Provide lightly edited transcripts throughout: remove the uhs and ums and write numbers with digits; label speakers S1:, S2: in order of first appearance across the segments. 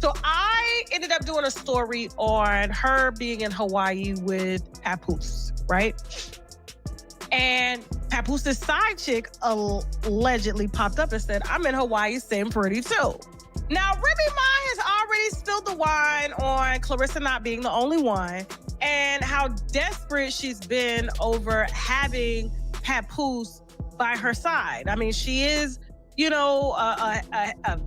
S1: So I ended up doing a story on her being in Hawaii with Papoose, right? And Papooses' side chick allegedly popped up and said, I'm in Hawaii sitting pretty too. Now, Remy Ma has already spilled the wine on Claressa not being the only one and how desperate she's been over having Papoose by her side. I mean, she is, you know,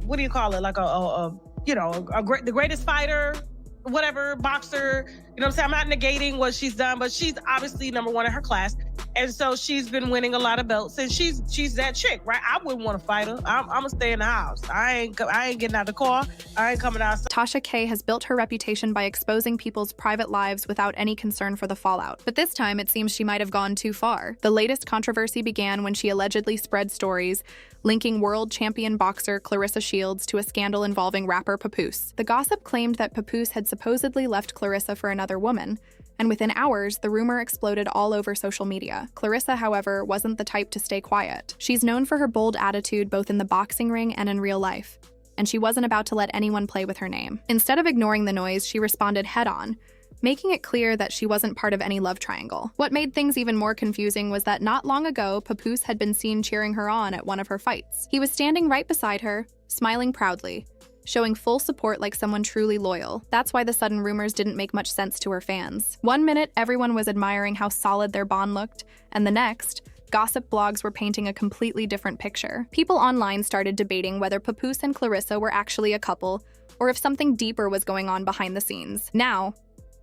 S1: what do you call it? Like the greatest fighter, whatever, boxer. You know what I'm saying? I'm not negating what she's done, but she's obviously number one in her class. And so she's been winning a lot of belts, and she's that chick, right? I wouldn't want to fight her. I'm gonna stay in the house. I ain't getting out of the car. I ain't coming outside.
S2: Tasha K has built her reputation by exposing people's private lives without any concern for the fallout. But this time, it seems she might have gone too far. The latest controversy began when she allegedly spread stories linking world champion boxer Claressa Shields to a scandal involving rapper Papoose. The gossip claimed that Papoose had supposedly left Claressa for another woman, and within hours, the rumor exploded all over social media. Claressa, however, wasn't the type to stay quiet. She's known for her bold attitude both in the boxing ring and in real life, and she wasn't about to let anyone play with her name. Instead of ignoring the noise, she responded head-on, making it clear that she wasn't part of any love triangle. What made things even more confusing was that not long ago, Papoose had been seen cheering her on at one of her fights. He was standing right beside her, smiling proudly, showing full support like someone truly loyal. That's why the sudden rumors didn't make much sense to her fans. One minute, everyone was admiring how solid their bond looked, and the next, gossip blogs were painting a completely different picture. People online started debating whether Papoose and Claressa were actually a couple, or if something deeper was going on behind the scenes. Now,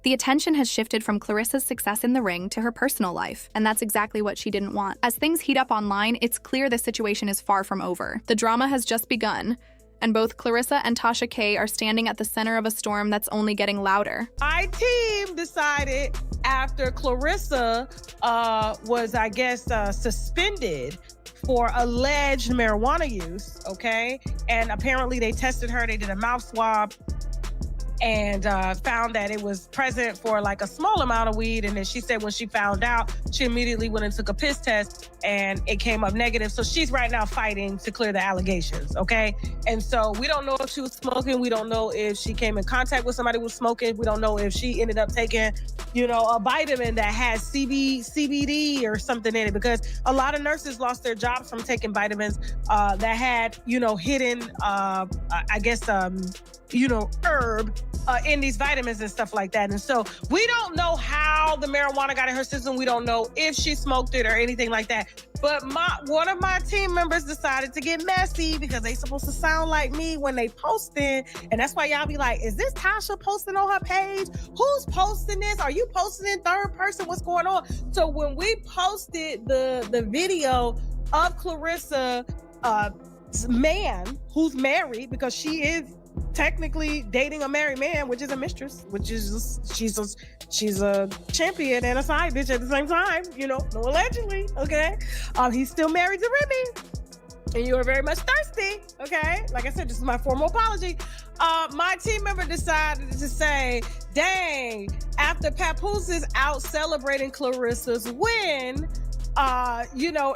S2: the attention has shifted from Claressa's success in the ring to her personal life, and that's exactly what she didn't want. As things heat up online, it's clear the situation is far from over. The drama has just begun, and both Claressa and Tasha K are standing at the center of a storm that's only getting louder.
S1: My team decided after Claressa was, I guess, suspended for alleged marijuana use, okay? And apparently they tested her, they did a mouth swab, and found that it was present for like a small amount of weed. And then she said when she found out, she immediately went and took a piss test and it came up negative. So she's right now fighting to clear the allegations, okay? And so we don't know if she was smoking. We don't know if she came in contact with somebody who was smoking. We don't know if she ended up taking, you know, a vitamin that has CBD or something in it, because a lot of nurses lost their jobs from taking vitamins that had, you know, hidden, herb in these vitamins and stuff like that. And so we don't know how the marijuana got in her system. We don't know if she smoked it or anything like that. But one of my team members decided to get messy because they supposed to sound like me when they posting. And that's why y'all be like, is this Tasha posting on her page? Who's posting this? Are you posting in third person? What's going on? So when we posted the video of Claressa, man who's married, because she is technically dating a married man, which is a mistress, which is she's a champion and a side bitch at the same time, you know, no allegedly, okay? He's still married to Remy, and you are very much thirsty, okay? Like I said, this is my formal apology. My team member decided to say, dang, after Papoose is out celebrating Claressa's win,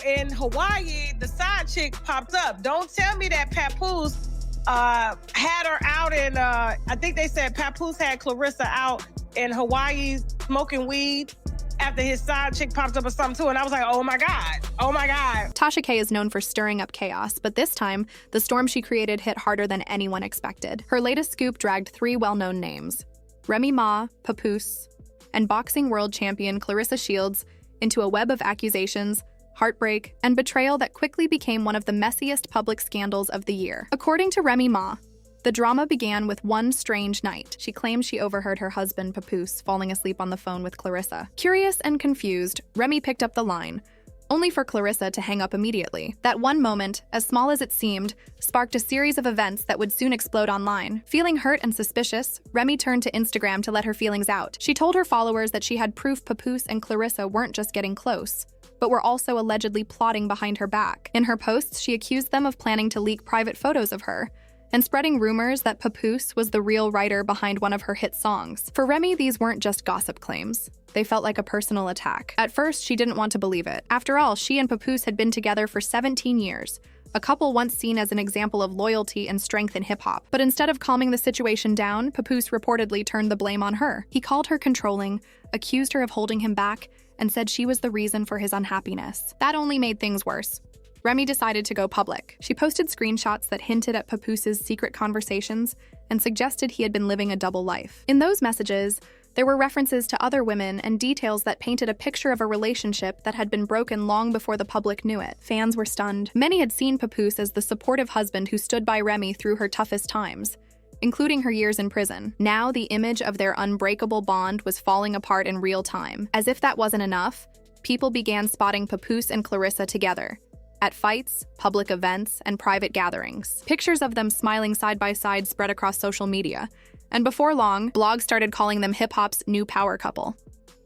S1: in Hawaii, the side chick popped up. Don't tell me that Papoose had her out in, I think they said Papoose had Claressa out in Hawaii smoking weed after his side chick popped up or something too. And I was like, oh my God.
S2: Tasha K is known for stirring up chaos, but this time, the storm she created hit harder than anyone expected. Her latest scoop dragged three well-known names, Remy Ma, Papoose, and boxing world champion Claressa Shields, into a web of accusations, heartbreak, and betrayal that quickly became one of the messiest public scandals of the year. According to Remy Ma, the drama began with one strange night. She claimed she overheard her husband, Papoose, falling asleep on the phone with Claressa. Curious and confused, Remy picked up the line, only for Claressa to hang up immediately. That one moment, as small as it seemed, sparked a series of events that would soon explode online. Feeling hurt and suspicious, Remy turned to Instagram to let her feelings out. She told her followers that she had proof Papoose and Claressa weren't just getting close, but were also allegedly plotting behind her back. In her posts, she accused them of planning to leak private photos of her and spreading rumors that Papoose was the real writer behind one of her hit songs. For Remy, these weren't just gossip claims. They felt like a personal attack. At first, she didn't want to believe it. After all, she and Papoose had been together for 17 years, a couple once seen as an example of loyalty and strength in hip-hop. But instead of calming the situation down, Papoose reportedly turned the blame on her. He called her controlling, accused her of holding him back, and said she was the reason for his unhappiness. That only made things worse. Remy decided to go public. She posted screenshots that hinted at Papoose's secret conversations and suggested he had been living a double life. In those messages, there were references to other women and details that painted a picture of a relationship that had been broken long before the public knew it. Fans were stunned. Many had seen Papoose as the supportive husband who stood by Remy through her toughest times, including her years in prison. Now the image of their unbreakable bond was falling apart in real time. As if that wasn't enough, people began spotting Papoose and Claressa together, at fights, public events, and private gatherings. Pictures of them smiling side by side spread across social media, and before long, blogs started calling them hip-hop's new power couple.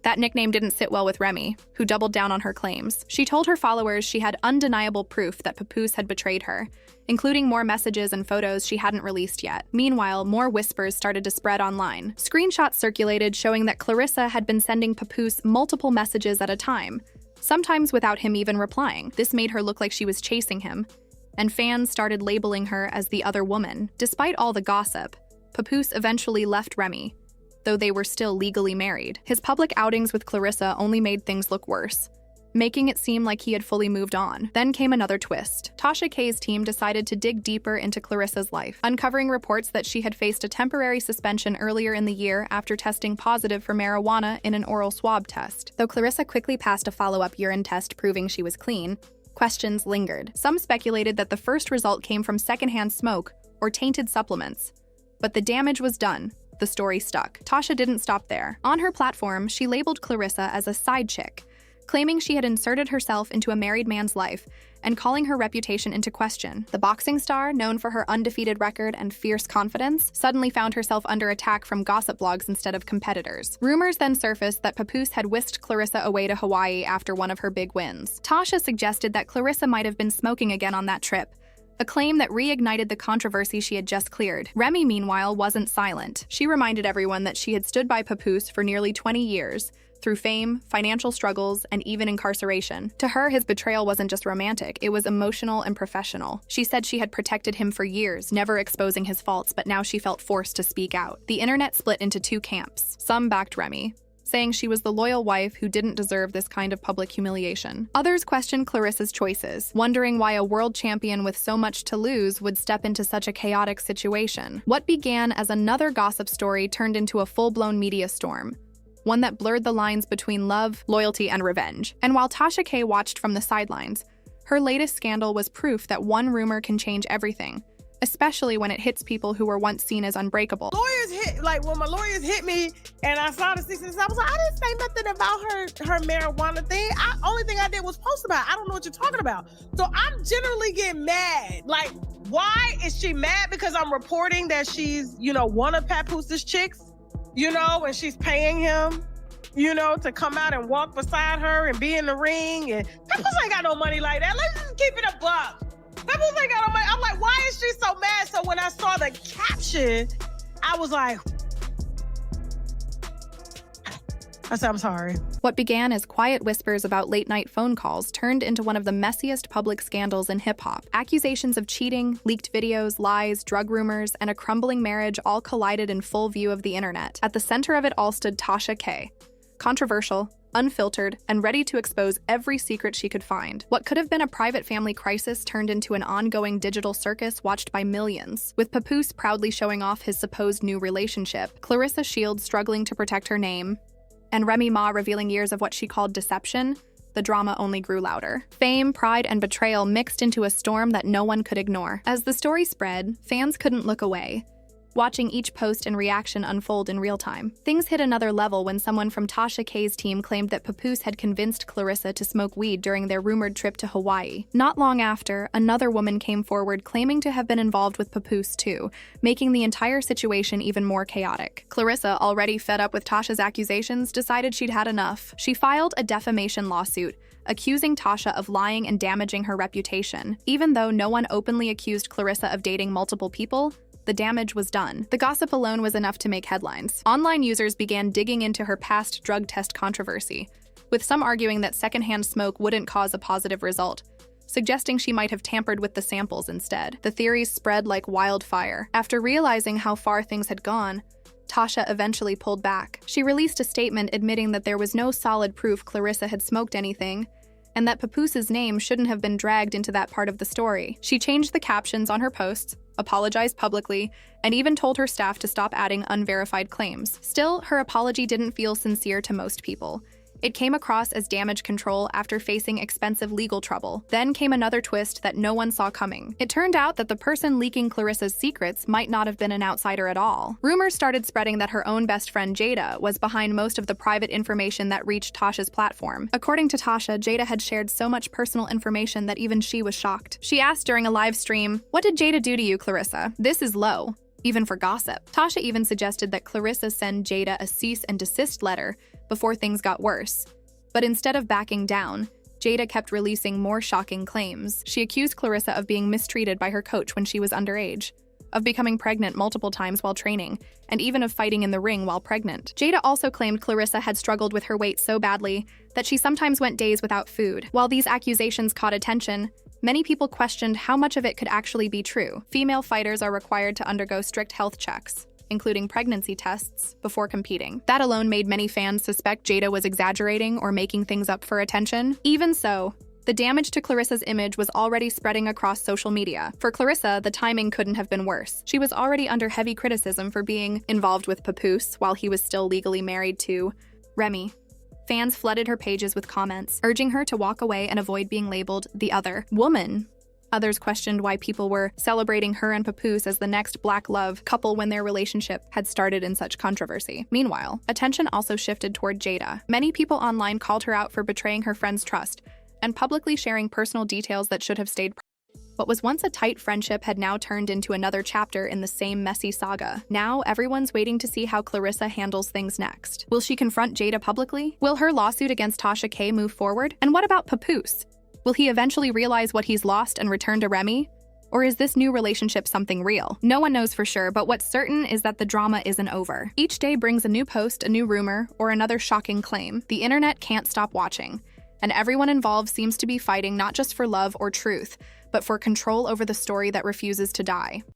S2: That nickname didn't sit well with Remy, who doubled down on her claims. She told her followers she had undeniable proof that Papoose had betrayed her, including more messages and photos she hadn't released yet. Meanwhile, more whispers started to spread online. Screenshots circulated showing that Claressa had been sending Papoose multiple messages at a time, sometimes without him even replying. This made her look like she was chasing him, and fans started labeling her as the other woman. Despite all the gossip, Papoose eventually left Remy, though they were still legally married. His public outings with Claressa only made things look worse, making it seem like he had fully moved on. Then came another twist. Tasha K's team decided to dig deeper into Claressa's life, uncovering reports that she had faced a temporary suspension earlier in the year after testing positive for marijuana in an oral swab test. Though Claressa quickly passed a follow-up urine test proving she was clean, questions lingered. Some speculated that the first result came from secondhand smoke or tainted supplements, but the damage was done. The story stuck. Tasha didn't stop there. On her platform, she labeled Claressa as a side chick, claiming she had inserted herself into a married man's life and calling her reputation into question. The boxing star, known for her undefeated record and fierce confidence, suddenly found herself under attack from gossip blogs instead of competitors. Rumors then surfaced that Papoose had whisked Claressa away to Hawaii after one of her big wins. Tasha suggested that Claressa might have been smoking again on that trip, a claim that reignited the controversy she had just cleared. Remy, meanwhile, wasn't silent. She reminded everyone that she had stood by Papoose for nearly 20 years, through fame, financial struggles, and even incarceration. To her, his betrayal wasn't just romantic, it was emotional and professional. She said she had protected him for years, never exposing his faults, but now she felt forced to speak out. The internet split into two camps. Some backed Remy, saying she was the loyal wife who didn't deserve this kind of public humiliation. Others questioned Claressa's choices, wondering why a world champion with so much to lose would step into such a chaotic situation. What began as another gossip story turned into a full-blown media storm, one that blurred the lines between love, loyalty, and revenge. And while Tasha K watched from the sidelines, her latest scandal was proof that one rumor can change everything, especially when it hits people who were once seen as unbreakable.
S1: When my lawyers hit me and I saw the 6 I was like, I didn't say nothing about her marijuana thing. Only thing I did was post about it. I don't know what you're talking about. So I'm generally getting mad. Like, why is she mad? Because I'm reporting that she's, one of Papoose's chicks, and she's paying him, to come out and walk beside her and be in the ring. And Papoose ain't got no money like that. Let's just keep it a buck. Papoose ain't got no money. I'm like, why is she so mad? So when I saw the caption, I was like, I said, I'm sorry.
S2: What began as quiet whispers about late-night phone calls turned into one of the messiest public scandals in hip-hop. Accusations of cheating, leaked videos, lies, drug rumors, and a crumbling marriage all collided in full view of the internet. At the center of it all stood Tasha K, controversial, unfiltered, and ready to expose every secret she could find. What could have been a private family crisis turned into an ongoing digital circus watched by millions, with Papoose proudly showing off his supposed new relationship, Claressa Shields struggling to protect her name, and Remy Ma revealing years of what she called deception. The drama only grew louder. Fame, pride, and betrayal mixed into a storm that no one could ignore. As the story spread, fans couldn't look away, watching each post and reaction unfold in real time. Things hit another level when someone from Tasha K's team claimed that Papoose had convinced Claressa to smoke weed during their rumored trip to Hawaii. Not long after, another woman came forward claiming to have been involved with Papoose too, making the entire situation even more chaotic. Claressa, already fed up with Tasha's accusations, decided she'd had enough. She filed a defamation lawsuit, accusing Tasha of lying and damaging her reputation. Even though no one openly accused Claressa of dating multiple people, the damage was done. The gossip alone was enough to make headlines. Online users began digging into her past drug test controversy, with some arguing that secondhand smoke wouldn't cause a positive result, suggesting she might have tampered with the samples instead. The theories spread like wildfire. After realizing how far things had gone, Tasha eventually pulled back. She released a statement admitting that there was no solid proof Claressa had smoked anything, and that Papoose's name shouldn't have been dragged into that part of the story. She changed the captions on her posts, apologized publicly, and even told her staff to stop adding unverified claims. Still, her apology didn't feel sincere to most people. It came across as damage control after facing expensive legal trouble. Then came another twist that no one saw coming. It turned out that the person leaking Claressa's secrets might not have been an outsider at all. Rumors started spreading that her own best friend Jada was behind most of the private information that reached Tasha's platform. According to Tasha, Jada had shared so much personal information that even she was shocked. She asked during a live stream, "What did Jada do to you, Claressa? This is low, even for gossip." Tasha even suggested that Claressa send Jada a cease and desist letter before things got worse. But instead of backing down, Jada kept releasing more shocking claims. She accused Claressa of being mistreated by her coach when she was underage, of becoming pregnant multiple times while training, and even of fighting in the ring while pregnant. Jada also claimed Claressa had struggled with her weight so badly that she sometimes went days without food. While these accusations caught attention, many people questioned how much of it could actually be true. Female fighters are required to undergo strict health checks, including pregnancy tests, before competing. That alone made many fans suspect Jada was exaggerating or making things up for attention. Even so, the damage to Claressa's image was already spreading across social media. For Claressa, the timing couldn't have been worse. She was already under heavy criticism for being involved with Papoose while he was still legally married to Remy. Fans flooded her pages with comments, urging her to walk away and avoid being labeled the other woman. Others questioned why people were celebrating her and Papoose as the next black love couple when their relationship had started in such controversy. Meanwhile, attention also shifted toward Jada. Many people online called her out for betraying her friend's trust and publicly sharing personal details that should have stayed private. What was once a tight friendship had now turned into another chapter in the same messy saga. Now, everyone's waiting to see how Claressa handles things next. Will she confront Jada publicly? Will her lawsuit against Tasha K move forward? And what about Papoose? Will he eventually realize what he's lost and return to Remy? Or is this new relationship something real? No one knows for sure, but what's certain is that the drama isn't over. Each day brings a new post, a new rumor, or another shocking claim. The internet can't stop watching, and everyone involved seems to be fighting not just for love or truth, but for control over the story that refuses to die.